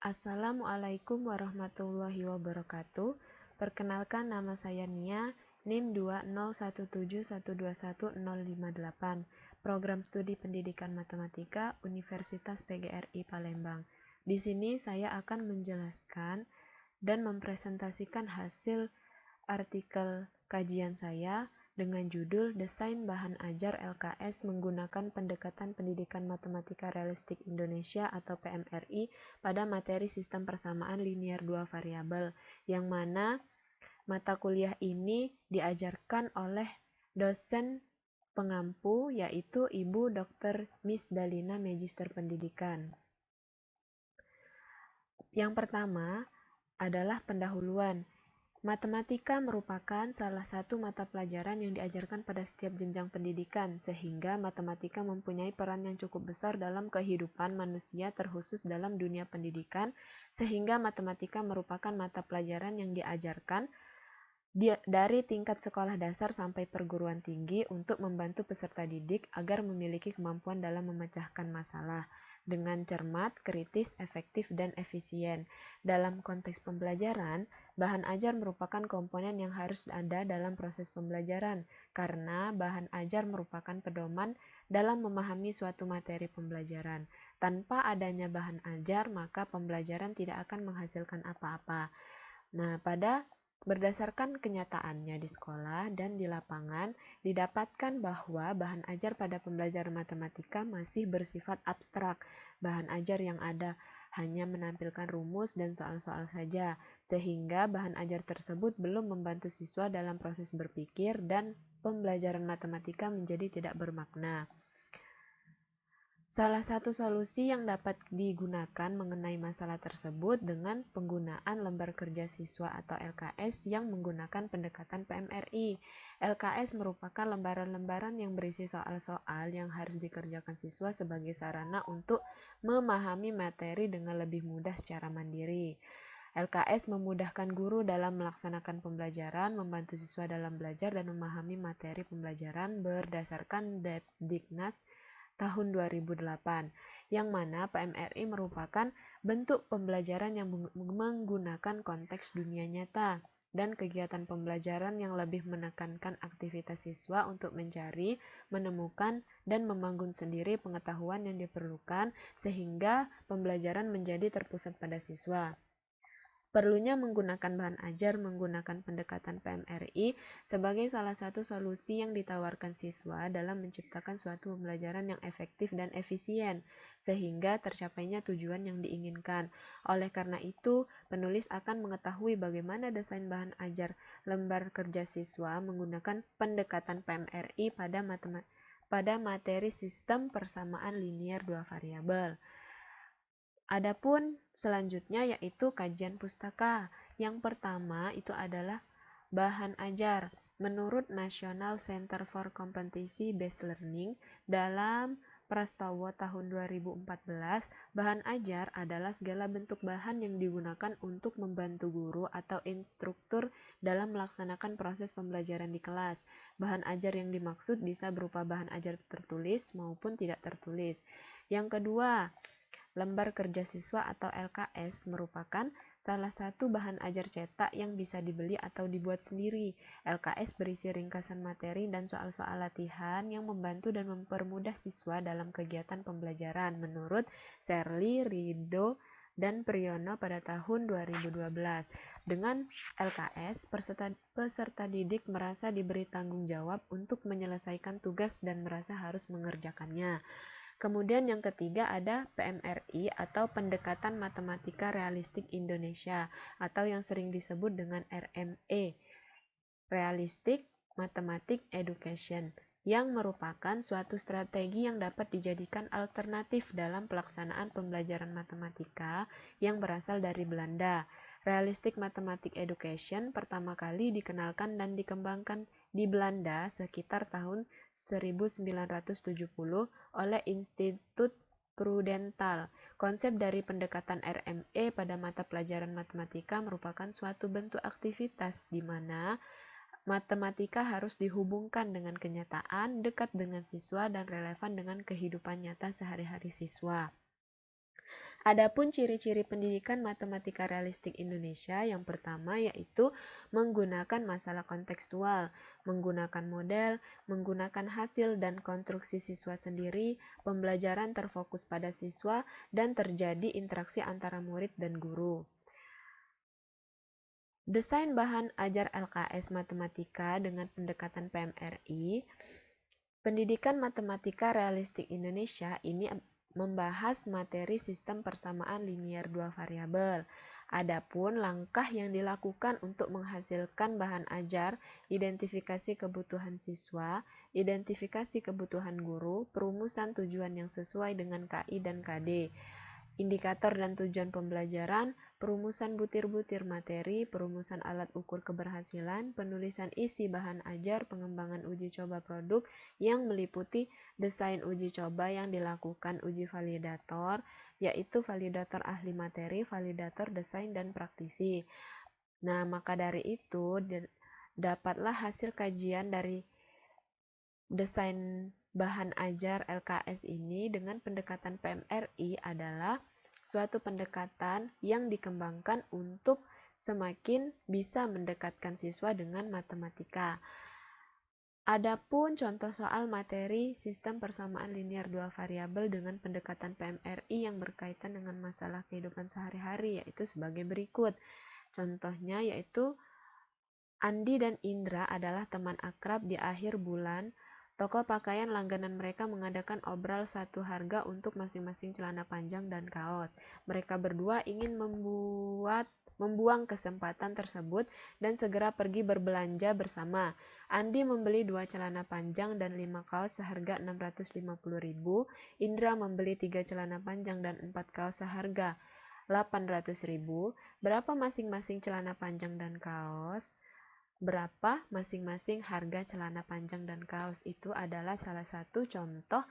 Assalamualaikum warahmatullahi wabarakatuh. Perkenalkan, nama saya Nia, NIM 20171211058, Program Studi Pendidikan Matematika, Universitas PGRI Palembang. Di sini saya akan menjelaskan dan mempresentasikan hasil artikel kajian saya dengan judul Desain Bahan Ajar LKS Menggunakan Pendekatan Pendidikan Matematika Realistik Indonesia atau PMRI pada materi Sistem Persamaan Linier 2 Variabel, yang mana mata kuliah ini diajarkan oleh dosen pengampu yaitu Ibu Dr. Miss Dalina Magister Pendidikan. Yang pertama adalah pendahuluan. Matematika merupakan salah satu mata pelajaran yang diajarkan pada setiap jenjang pendidikan, sehingga matematika mempunyai peran yang cukup besar dalam kehidupan manusia, terkhusus dalam dunia pendidikan, sehingga matematika merupakan mata pelajaran yang diajarkan dari tingkat sekolah dasar sampai perguruan tinggi untuk membantu peserta didik agar memiliki kemampuan dalam memecahkan masalah dengan cermat, kritis, efektif, dan efisien. Dalam konteks pembelajaran, bahan ajar merupakan komponen yang harus ada dalam proses pembelajaran, karena bahan ajar merupakan pedoman dalam memahami suatu materi pembelajaran. Tanpa adanya bahan ajar, maka pembelajaran tidak akan menghasilkan apa-apa. Nah, berdasarkan kenyataannya di sekolah dan di lapangan, didapatkan bahwa bahan ajar pada pembelajaran matematika masih bersifat abstrak. Bahan ajar yang ada hanya menampilkan rumus dan soal-soal saja, sehingga bahan ajar tersebut belum membantu siswa dalam proses berpikir dan pembelajaran matematika menjadi tidak bermakna. Salah satu solusi yang dapat digunakan mengenai masalah tersebut dengan penggunaan lembar kerja siswa atau LKS yang menggunakan pendekatan PMRI. LKS merupakan lembaran-lembaran yang berisi soal-soal yang harus dikerjakan siswa sebagai sarana untuk memahami materi dengan lebih mudah secara mandiri. LKS memudahkan guru dalam melaksanakan pembelajaran, membantu siswa dalam belajar dan memahami materi pembelajaran berdasarkan Depdiknas tahun 2008, yang mana PMRI merupakan bentuk pembelajaran yang menggunakan konteks dunia nyata dan kegiatan pembelajaran yang lebih menekankan aktivitas siswa untuk mencari, menemukan, dan membangun sendiri pengetahuan yang diperlukan sehingga pembelajaran menjadi terpusat pada siswa. Perlunya menggunakan bahan ajar menggunakan pendekatan PMRI sebagai salah satu solusi yang ditawarkan siswa dalam menciptakan suatu pembelajaran yang efektif dan efisien, sehingga tercapainya tujuan yang diinginkan. Oleh karena itu, penulis akan mengetahui bagaimana desain bahan ajar lembar kerja siswa menggunakan pendekatan PMRI pada materi Sistem Persamaan Linier 2 Variabel. Adapun selanjutnya yaitu kajian pustaka. Yang pertama itu adalah bahan ajar. Menurut National Center for Competency Based Learning dalam Prastawa tahun 2014, bahan ajar adalah segala bentuk bahan yang digunakan untuk membantu guru atau instruktur dalam melaksanakan proses pembelajaran di kelas. Bahan ajar yang dimaksud bisa berupa bahan ajar tertulis maupun tidak tertulis. Yang kedua, lembar kerja siswa atau LKS merupakan salah satu bahan ajar cetak yang bisa dibeli atau dibuat sendiri. LKS berisi ringkasan materi dan soal-soal latihan yang membantu dan mempermudah siswa dalam kegiatan pembelajaran menurut Shirley, Rido, dan Priyono pada tahun 2012. Dengan LKS, peserta didik merasa diberi tanggung jawab untuk menyelesaikan tugas dan merasa harus mengerjakannya. Kemudian yang ketiga ada PMRI atau Pendekatan Matematika Realistik Indonesia atau yang sering disebut dengan RME, Realistic Mathematics Education, yang merupakan suatu strategi yang dapat dijadikan alternatif dalam pelaksanaan pembelajaran matematika yang berasal dari Belanda. Realistic Mathematics Education pertama kali dikenalkan dan dikembangkan di Belanda sekitar tahun 1970 oleh Institut Prudental. Konsep dari pendekatan RME pada mata pelajaran matematika merupakan suatu bentuk aktivitas di mana matematika harus dihubungkan dengan kenyataan, dekat dengan siswa, dan relevan dengan kehidupan nyata sehari-hari siswa. Adapun ciri-ciri pendidikan matematika realistik Indonesia yang pertama yaitu menggunakan masalah kontekstual, menggunakan model, menggunakan hasil dan konstruksi siswa sendiri, pembelajaran terfokus pada siswa, dan terjadi interaksi antara murid dan guru. Desain bahan ajar LKS Matematika dengan pendekatan PMRI. Pendidikan Matematika Realistik Indonesia ini membahas materi sistem persamaan linier dua variabel. Adapun langkah yang dilakukan untuk menghasilkan bahan ajar, identifikasi kebutuhan siswa, identifikasi kebutuhan guru, perumusan tujuan yang sesuai dengan KI dan KD, indikator dan tujuan pembelajaran, perumusan butir-butir materi, perumusan alat ukur keberhasilan, penulisan isi bahan ajar, pengembangan uji coba produk yang meliputi desain uji coba yang dilakukan uji validator, yaitu validator ahli materi, validator desain, dan praktisi. Nah, maka dari itu, dapatlah hasil kajian dari desain bahan ajar LKS ini dengan pendekatan PMRI adalah suatu pendekatan yang dikembangkan untuk semakin bisa mendekatkan siswa dengan matematika. Adapun contoh soal materi sistem persamaan linier dua variabel dengan pendekatan PMRI yang berkaitan dengan masalah kehidupan sehari-hari yaitu sebagai berikut. Contohnya yaitu Andi dan Indra adalah teman akrab di akhir bulan. Toko pakaian langganan mereka mengadakan obral satu harga untuk masing-masing celana panjang dan kaos. Mereka berdua ingin membuang kesempatan tersebut dan segera pergi berbelanja bersama. Andi membeli 2 celana panjang dan 5 kaos seharga 650.000. Indra membeli 3 celana panjang dan 4 kaos seharga 800.000. Berapa masing-masing celana panjang dan kaos? Berapa masing-masing harga celana panjang dan kaos itu adalah salah satu contoh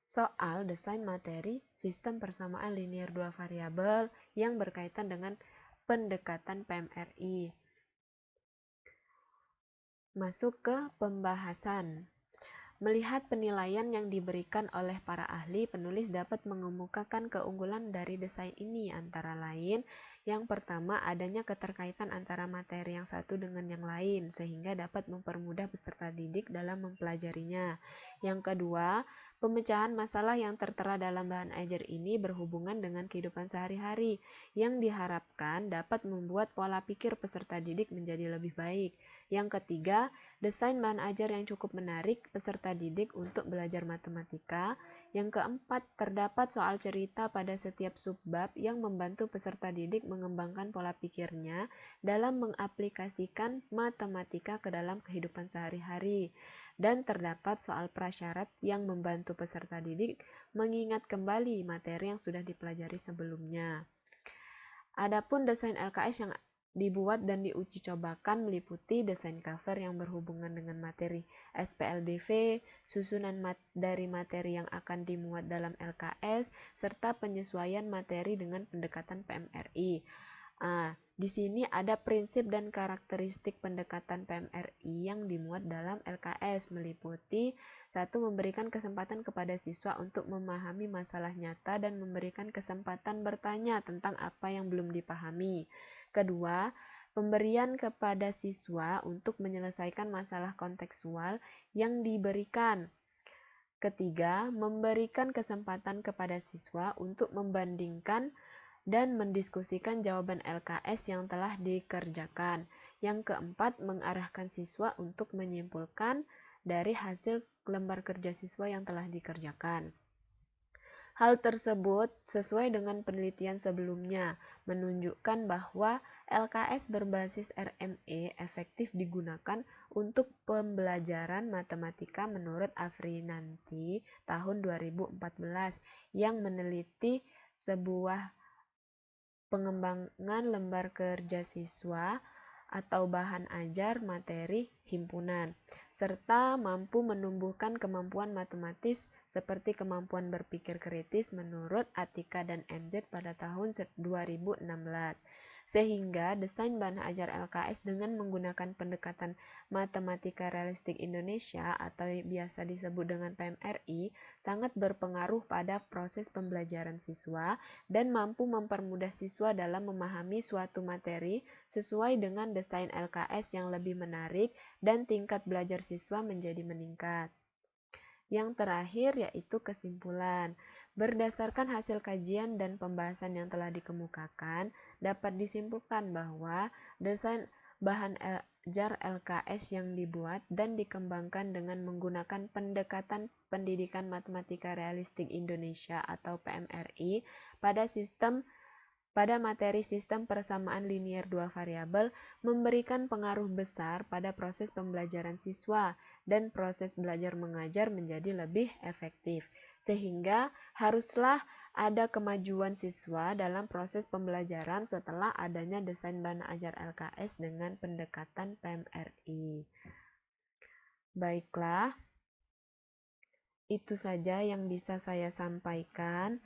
soal desain materi sistem persamaan linier dua variabel yang berkaitan dengan pendekatan PMRI. Masuk ke pembahasan. Melihat penilaian yang diberikan oleh para ahli, penulis dapat mengemukakan keunggulan dari desain ini, antara lain, yang pertama adanya keterkaitan antara materi yang satu dengan yang lain, sehingga dapat mempermudah peserta didik dalam mempelajarinya. Yang kedua, pemecahan masalah yang tertera dalam bahan ajar ini berhubungan dengan kehidupan sehari-hari, yang diharapkan dapat membuat pola pikir peserta didik menjadi lebih baik. Yang ketiga, desain bahan ajar yang cukup menarik peserta didik untuk belajar matematika. Yang keempat, terdapat soal cerita pada setiap subbab yang membantu peserta didik mengembangkan pola pikirnya dalam mengaplikasikan matematika ke dalam kehidupan sehari-hari. Dan terdapat soal prasyarat yang membantu peserta didik mengingat kembali materi yang sudah dipelajari sebelumnya. Adapun desain LKS yang dibuat dan diuji cobakan meliputi desain cover yang berhubungan dengan materi SPLDV, susunan dari materi yang akan dimuat dalam LKS, serta penyesuaian materi dengan pendekatan PMRI. Di sini ada prinsip dan karakteristik pendekatan PMRI yang dimuat dalam LKS meliputi 1. Memberikan kesempatan kepada siswa untuk memahami masalah nyata dan memberikan kesempatan bertanya tentang apa yang belum dipahami. Kedua, pemberian kepada siswa untuk menyelesaikan masalah kontekstual yang diberikan. Ketiga, memberikan kesempatan kepada siswa untuk membandingkan dan mendiskusikan jawaban LKS yang telah dikerjakan. Yang keempat, mengarahkan siswa untuk menyimpulkan dari hasil lembar kerja siswa yang telah dikerjakan. Hal tersebut sesuai dengan penelitian sebelumnya, menunjukkan bahwa LKS berbasis RME efektif digunakan untuk pembelajaran matematika menurut Afrinanti tahun 2014 yang meneliti sebuah pengembangan lembar kerja siswa atau bahan ajar materi himpunan, serta mampu menumbuhkan kemampuan matematis seperti kemampuan berpikir kritis menurut Atika dan MZ pada tahun 2016. sehingga desain bahan ajar LKS dengan menggunakan pendekatan matematika realistik Indonesia atau biasa disebut dengan PMRI sangat berpengaruh pada proses pembelajaran siswa dan mampu mempermudah siswa dalam memahami suatu materi sesuai dengan desain LKS yang lebih menarik dan tingkat belajar siswa menjadi meningkat. Yang terakhir yaitu kesimpulan. Berdasarkan hasil kajian dan pembahasan yang telah dikemukakan, dapat disimpulkan bahwa desain bahan ajar LKS yang dibuat dan dikembangkan dengan menggunakan pendekatan pendidikan matematika realistik Indonesia atau PMRI pada materi sistem persamaan linier dua variabel memberikan pengaruh besar pada proses pembelajaran siswa dan proses belajar mengajar menjadi lebih efektif. Sehingga haruslah ada kemajuan siswa dalam proses pembelajaran setelah adanya desain bahan ajar LKS dengan pendekatan PMRI. Baiklah, itu saja yang bisa saya sampaikan.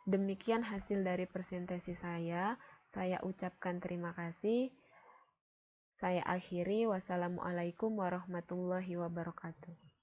Demikian hasil dari presentasi saya. Saya ucapkan terima kasih. Saya akhiri. Wassalamualaikum warahmatullahi wabarakatuh.